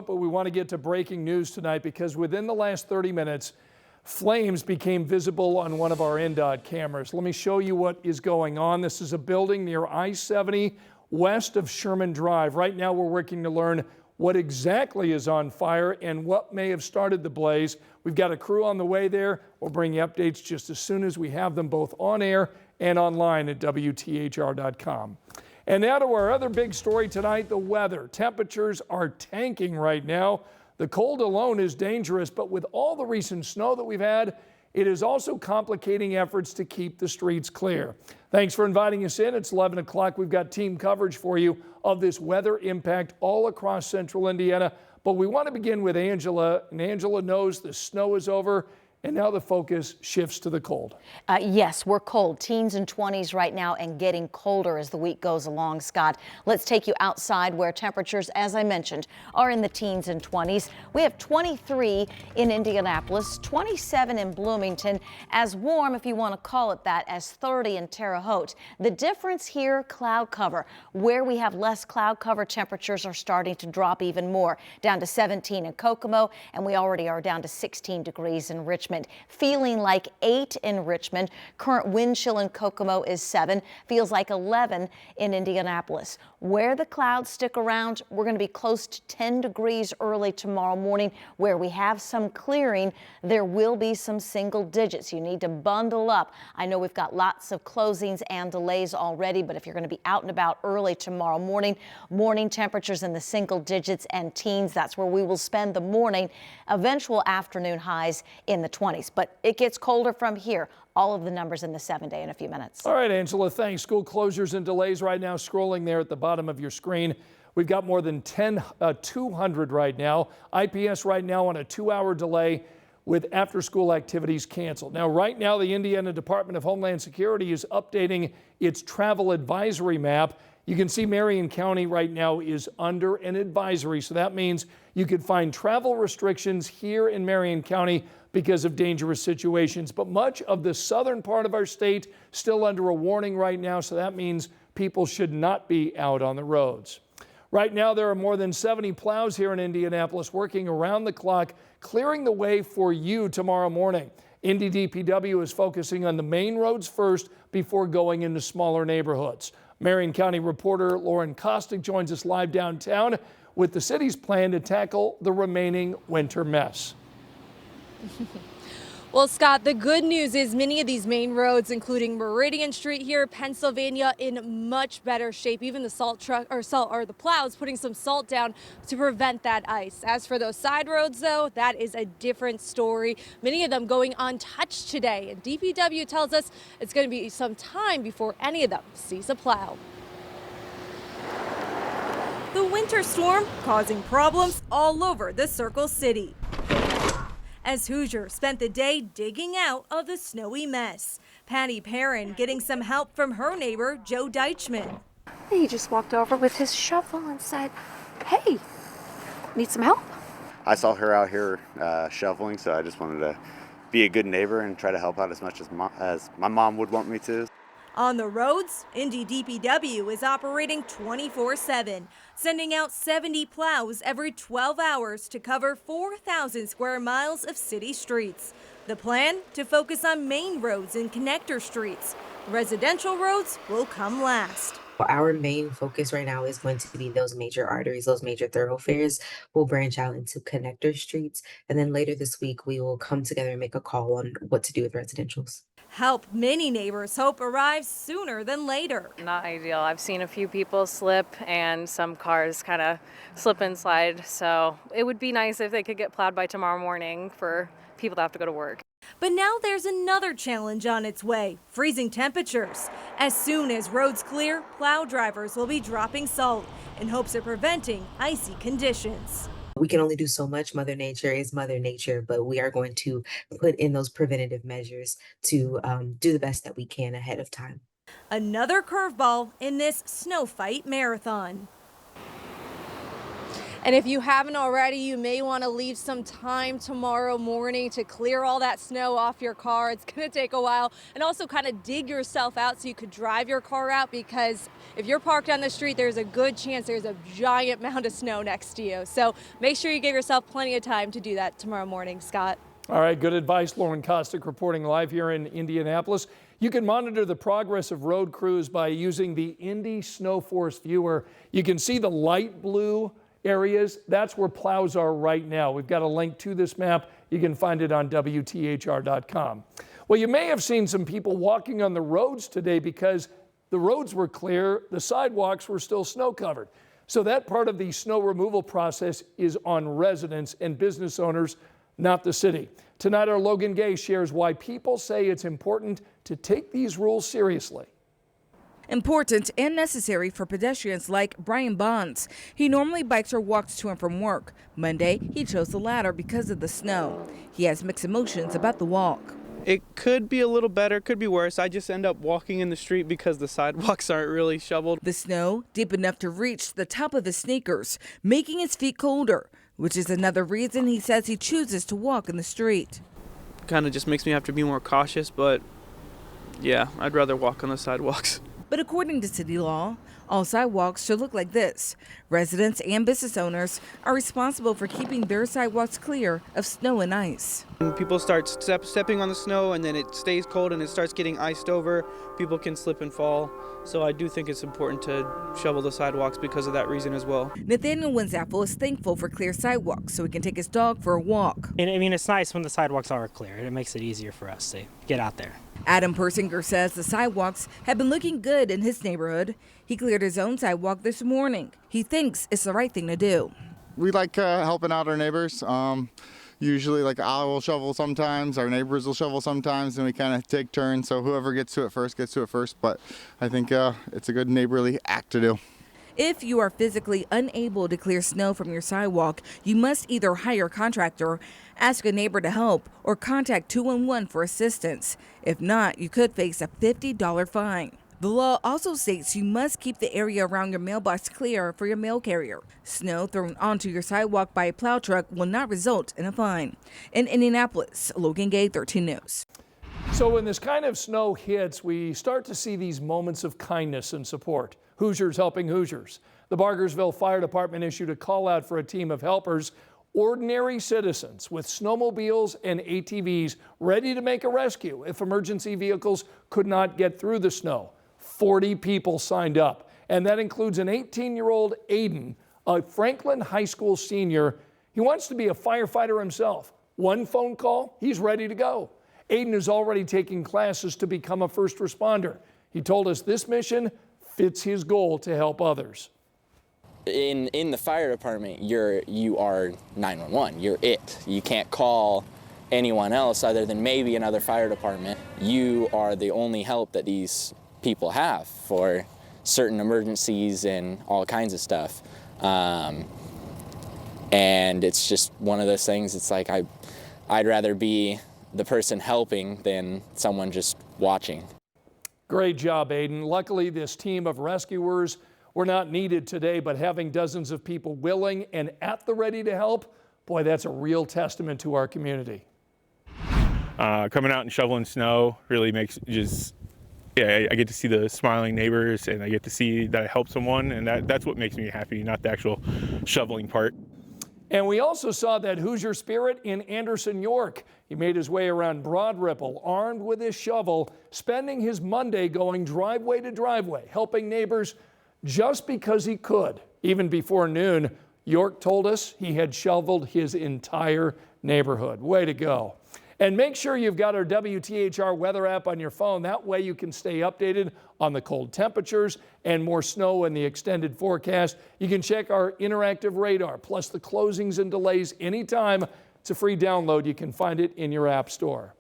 But we want to get to breaking news tonight because within the last 30 minutes, flames became visible on one of our NDOT cameras. Let me show you what is going on. This is a building near I-70 west of Sherman Drive. Right now we're working to learn what exactly is on fire and what may have started the blaze. We've got a crew on the way there. We'll bring you updates just as soon as we have them both on air and online at WTHR.com. And now to our other big story tonight, the weather. Temperatures are tanking right now. The cold alone is dangerous, but with all the recent snow that we've had, it is also complicating efforts to keep the streets clear. Thanks for inviting us in. It's 11 o'clock. We've got team coverage for you of this weather impact all across central Indiana. But we want to begin with Angela, and Angela knows the snow is over. And now the focus shifts to the cold. Yes, we're cold. Teens and 20s right now and getting colder as the week goes along, Scott. Let's take you outside where temperatures, as I mentioned, are in the teens and 20s. We have 23 in Indianapolis, 27 in Bloomington, as warm, if you want to call it that, as 30 in Terre Haute. The difference here, cloud cover. Where we have less cloud cover, temperatures are starting to drop even more, down to 17 in Kokomo, and we already are down to 16 degrees in Richmond. Feeling like 8 in Richmond. Current wind chill in Kokomo is 7. Feels like 11 in Indianapolis. Where the clouds stick around, we're going to be close to 10 degrees early tomorrow morning. Where we have some clearing, there will be some single digits. You need to bundle up. I know we've got lots of closings and delays already, but if you're going to be out and about early tomorrow morning, morning temperatures in the single digits and teens, that's where we will spend the morning. Eventual afternoon highs in the 20s, but it gets colder from here. All of the numbers in the 7-day in a few minutes. All right, Angela, thanks. School closures and delays right now scrolling there at the bottom of your screen. We've got more than 200 right now. IPS right now on a 2-hour delay with after-school activities canceled. Now, right now, the Indiana Department of Homeland Security is updating its travel advisory map. You can see Marion County right now is under an advisory, so that means you could find travel restrictions here in Marion County because of dangerous situations. But much of the southern part of our state still under a warning right now, so that means people should not be out on the roads. Right now, there are more than 70 plows here in Indianapolis working around the clock, clearing the way for you tomorrow morning. Indy DPW is focusing on the main roads first before going into smaller neighborhoods. Marion County reporter Lauren Kostick joins us live downtown with the city's plan to tackle the remaining winter mess. Well, Scott, the good news is many of these main roads, including Meridian Street here, Pennsylvania, in much better shape. Even the the plows putting some salt down to prevent that ice. As for those side roads, though, that is a different story. Many of them going untouched today. And DPW tells us it's going to be some time before any of them sees a plow. The winter storm causing problems all over the Circle City, as Hoosiers spent the day digging out of the snowy mess. Patty Perrin getting some help from her neighbor, Joe Deichman. He just walked over with his shovel and said, "Hey, need some help?" I saw her out here shoveling, so I just wanted to be a good neighbor and try to help out as much as my mom would want me to. On the roads, Indy DPW is operating 24/7, sending out 70 plows every 12 hours to cover 4,000 square miles of city streets. The plan to focus on main roads and connector streets. Residential roads will come last. Our main focus right now is going to be those major arteries, those major thoroughfares. We'll branch out into connector streets, and then later this week we will come together and make a call on what to do with residentials. Help many neighbors hope arrives sooner than later. Not ideal. I've seen a few people slip and some cars kind of slip and slide. So it would be nice if they could get plowed by tomorrow morning for people to have to go to work. But now there's another challenge on its way, freezing temperatures. As soon as roads clear, plow drivers will be dropping salt in hopes of preventing icy conditions. We can only do so much. Mother Nature is Mother Nature, but we are going to put in those preventative measures to do the best that we can ahead of time. Another curveball in this snow fight marathon. And if you haven't already, you may want to leave some time tomorrow morning to clear all that snow off your car. It's going to take a while, and also kind of dig yourself out so you could drive your car out, because if you're parked on the street, there's a good chance there's a giant mound of snow next to you. So make sure you give yourself plenty of time to do that tomorrow morning, Scott. All right, good advice. Lauren Kostick reporting live here in Indianapolis. You can monitor the progress of road crews by using the Indy Snow Force viewer. You can see the light blue areas. That's where plows are right now. We've got a link to this map. You can find it on WTHR.com. Well, you may have seen some people walking on the roads today because the roads were clear, the sidewalks were still snow covered. So that part of the snow removal process is on residents and business owners, not the city. Tonight, our Logan Gay shares why people say it's important to take these rules seriously. Important and necessary for pedestrians like Brian Bonds. He normally bikes or walks to and from work. Monday, he chose the latter because of the snow. He has mixed emotions about the walk. It could be a little better, could be worse. I just end up walking in the street because the sidewalks aren't really shoveled. The snow deep enough to reach the top of his sneakers, making his feet colder, which is another reason he says he chooses to walk in the street. Kind of just makes me have to be more cautious, but yeah, I'd rather walk on the sidewalks. But according to city law, all sidewalks should look like this. Residents and business owners are responsible for keeping their sidewalks clear of snow and ice. When people start stepping on the snow and then it stays cold and it starts getting iced over, people can slip and fall. So I do think it's important to shovel the sidewalks because of that reason as well. Nathaniel Winsaffel is thankful for clear sidewalks so he can take his dog for a walk. I mean, it's nice when the sidewalks are clear. It makes it easier for us to get out there. Adam Persinger says the sidewalks have been looking good in his neighborhood. He cleared his own sidewalk this morning. He thinks it's the right thing to do. We like helping out our neighbors. Usually, like, I will shovel sometimes, our neighbors will shovel sometimes, and we kind of take turns. So whoever gets to it first gets to it first. But I think it's a good neighborly act to do. If you are physically unable to clear snow from your sidewalk, you must either hire a contractor, ask a neighbor to help, or contact 211 for assistance. If not, you could face a $50 fine. The law also states you must keep the area around your mailbox clear for your mail carrier. Snow thrown onto your sidewalk by a plow truck will not result in a fine. In Indianapolis, Logan Gay, 13 News. So when this kind of snow hits, we start to see these moments of kindness and support. Hoosiers helping Hoosiers. The Bargersville Fire Department issued a call out for a team of helpers, ordinary citizens with snowmobiles and ATVs ready to make a rescue if emergency vehicles could not get through the snow. 40 people signed up, and that includes an 18-year-old Aiden, a Franklin High School senior. He wants to be a firefighter himself. One phone call, he's ready to go. Aiden is already taking classes to become a first responder. He told us this mission fits his goal to help others. In the fire department, you are 911. You're it. You can't call anyone else other than maybe another fire department. You are the only help that these people have for certain emergencies and all kinds of stuff. And it's just one of those things. It's like I'd rather be the person helping than someone just watching. Great job, Aiden. Luckily, this team of rescuers were not needed today, but having dozens of people willing and at the ready to help, boy, that's a real testament to our community. Coming out and shoveling snow really makes I get to see the smiling neighbors, and I get to see that I helped someone, and that's what makes me happy, not the actual shoveling part. And we also saw that Hoosier spirit in Anderson, York. He made his way around Broad Ripple, armed with his shovel, spending his Monday going driveway to driveway, helping neighbors just because he could. Even before noon, York told us he had shoveled his entire neighborhood. Way to go. And make sure you've got our WTHR weather app on your phone. That way you can stay updated on the cold temperatures and more snow in the extended forecast. You can check our interactive radar, plus the closings and delays anytime. It's a free download. You can find it in your app store.